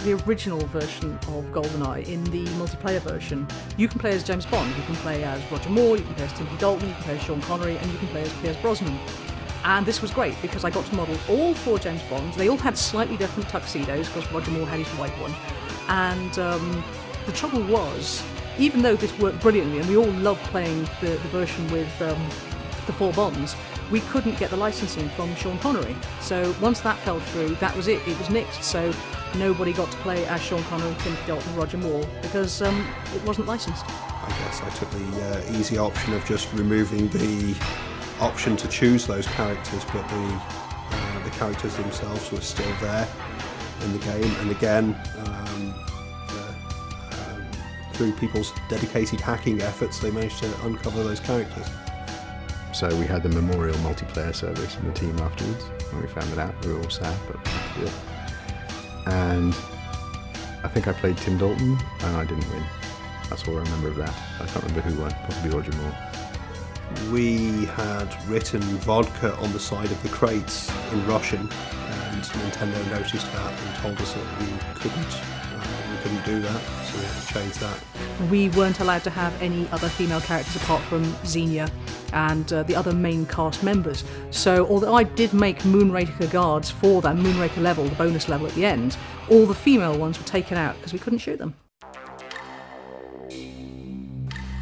the original version of GoldenEye, in the multiplayer version, you can play as James Bond, you can play as Roger Moore, you can play as Timothy Dalton, you can play as Sean Connery, and you can play as Pierce Brosnan. And this was great because I got to model all 4 James Bonds. They all had slightly different tuxedos because Roger Moore had his white one. And the trouble was, even though this worked brilliantly and we all loved playing the version with the 4 Bonds, we couldn't get the licensing from Sean Connery. So once that fell through, that was it. It was nixed. So nobody got to play as Sean Connery, Timothy Dalton, Roger Moore because it wasn't licensed. I guess I took the easy option of just removing the option to choose those characters, but the characters themselves were still there in the game. And again, through people's dedicated hacking efforts, they managed to uncover those characters. So we had the memorial multiplayer service in the team afterwards. When we found that out, we were all sad, but we had to do it. And I think I played Tim Dalton, and I didn't win. That's all I remember of that. I can't remember who won, possibly Roger Moore. We had written vodka on the side of the crates in Russian, and Nintendo noticed that and told us that we couldn't do that, so we had to change that. We weren't allowed to have any other female characters apart from Xenia and the other main cast members. So although I did make Moonraker guards for that Moonraker level, the bonus level at the end, all the female ones were taken out because we couldn't shoot them.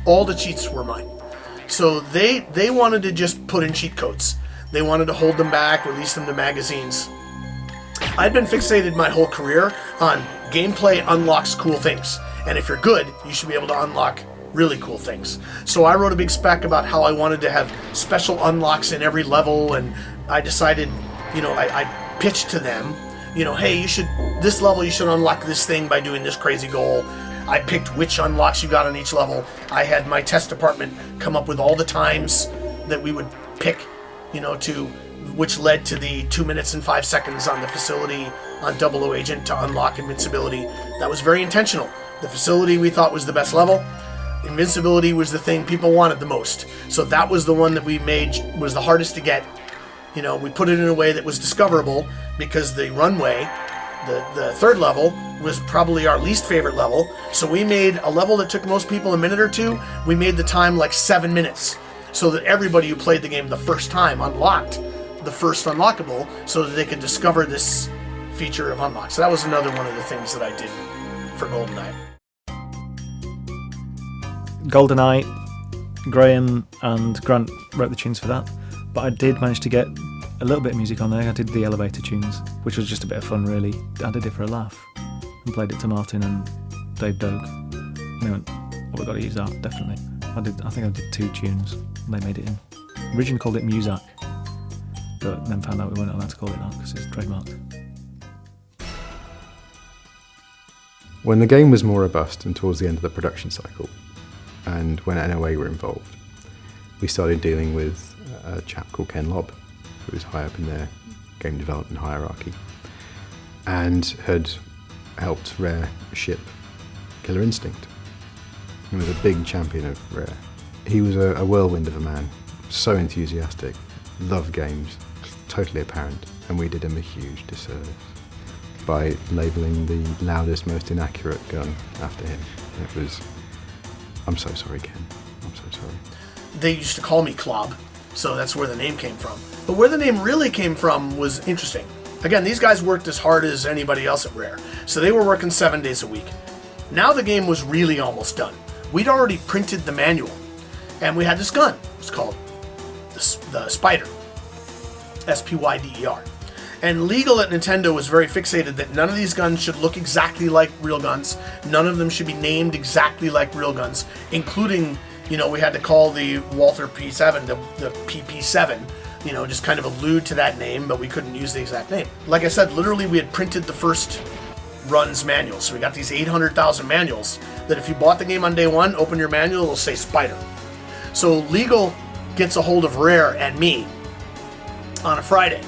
All the cheats were mine. So they wanted to just put in cheat codes. They wanted to hold them back, release them to magazines. I'd been fixated my whole career on gameplay unlocks cool things. And if you're good, you should be able to unlock really cool things. So I wrote a big spec about how I wanted to have special unlocks in every level, and I decided, I pitched to them, hey, this level you should unlock this thing by doing this crazy goal. I picked which unlocks you got on each level. I had my test department come up with all the times that we would pick, to which led to the 2 minutes and 5 seconds on the facility on 00 Agent to unlock invincibility. That was very intentional. The facility we thought was the best level. Invincibility was the thing people wanted the most. So that was the one that we made was the hardest to get. We put it in a way that was discoverable because the runway, the third level, was probably our least favorite level. So we made a level that took most people a minute or two. We made the time like 7 minutes so that everybody who played the game the first time unlocked the first unlockable so that they could discover this feature of unlock. So that was another one of the things that I did for GoldenEye. GoldenEye, Graham and Grant wrote the tunes for that, but I did manage to get a little bit of music on there. I did the elevator tunes, which was just a bit of fun really. I did it for a laugh and played it to Martin and Dave Doak. And they went, oh, we've got to use that, definitely. I think I did 2 tunes and they made it in. Originally called it Muzak, but then found out we weren't allowed to call it that because it's trademarked. When the game was more robust and towards the end of the production cycle, and when NOA were involved, we started dealing with a chap called Ken Lobb, who was high up in their game development hierarchy, and had helped Rare ship Killer Instinct. He was a big champion of Rare. He was a whirlwind of a man, so enthusiastic, loved games, totally apparent, and we did him a huge disservice by labelling the loudest, most inaccurate gun after him. It was... I'm so sorry, Ken. I'm so sorry. They used to call me Klob, so that's where the name came from. But where the name really came from was interesting. Again, these guys worked as hard as anybody else at Rare, so they were working 7 days a week. Now the game was really almost done. We'd already printed the manual, and we had this gun. It's called the Spider, S-P-Y-D-E-R. And legal at Nintendo was very fixated that none of these guns should look exactly like real guns. None of them should be named exactly like real guns, including, we had to call the Walther P7 the PP7, just kind of allude to that name, but we couldn't use the exact name. Like I said, literally we had printed the first run's manual. So we got these 800,000 manuals that if you bought the game on day one, open your manual, it'll say Spider. So legal gets a hold of Rare and me on a Friday.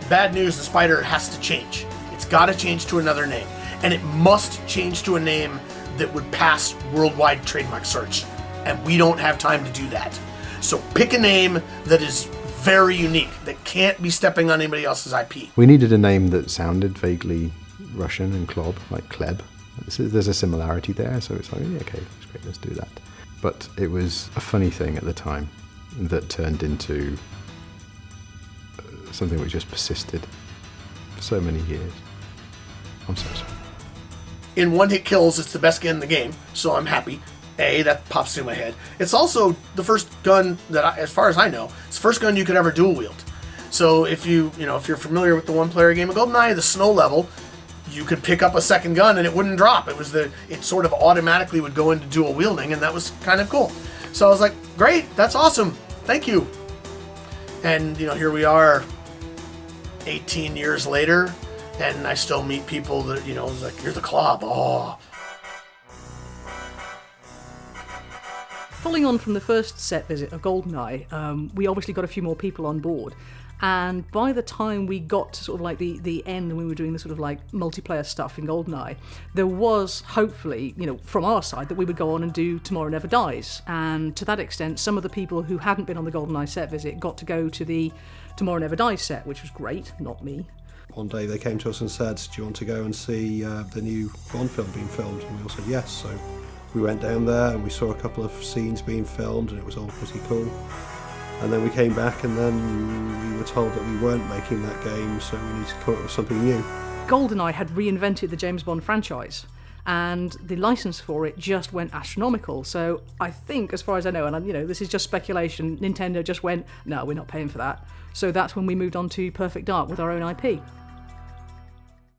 Bad news, the Spider has to change. It's got to change to another name. And it must change to a name that would pass worldwide trademark search. And we don't have time to do that. So pick a name that is very unique, that can't be stepping on anybody else's IP. We needed a name that sounded vaguely Russian and Klob, like Kleb. There's a similarity there, so it's like, yeah, okay, that's great, let's do that. But it was a funny thing at the time that turned into something which just persisted for so many years. I'm so sorry. In one-hit kills, it's the best gun in the game, so I'm happy. That pops through my head. It's also the first gun that, as far as I know, it's the first gun you could ever dual wield. So if you're familiar with the one-player game of GoldenEye, the snow level, you could pick up a second gun and it wouldn't drop. It sort of automatically would go into dual wielding, and that was kind of cool. So I was like, great, that's awesome, thank you. And here we are, 18 years later, and I still meet people that like, you're the Klob. Oh. Following on from the first set visit of GoldenEye, we obviously got a few more people on board. And by the time we got to sort of like the end, and we were doing the sort of like multiplayer stuff in GoldenEye, there was hopefully, from our side, that we would go on and do Tomorrow Never Dies. And to that extent, some of the people who hadn't been on the GoldenEye set visit got to go to the Tomorrow Never Dies set, which was great, not me. One day they came to us and said, do you want to go and see the new Bond film being filmed? And we all said yes. So we went down there and we saw a couple of scenes being filmed, and it was all pretty cool. And then we came back, and then we were told that we weren't making that game, so we needed to come up with something new. GoldenEye had reinvented the James Bond franchise, and the license for it just went astronomical. So I think, as far as I know, and this is just speculation, Nintendo just went, no, we're not paying for that. So that's when we moved on to Perfect Dark with our own IP.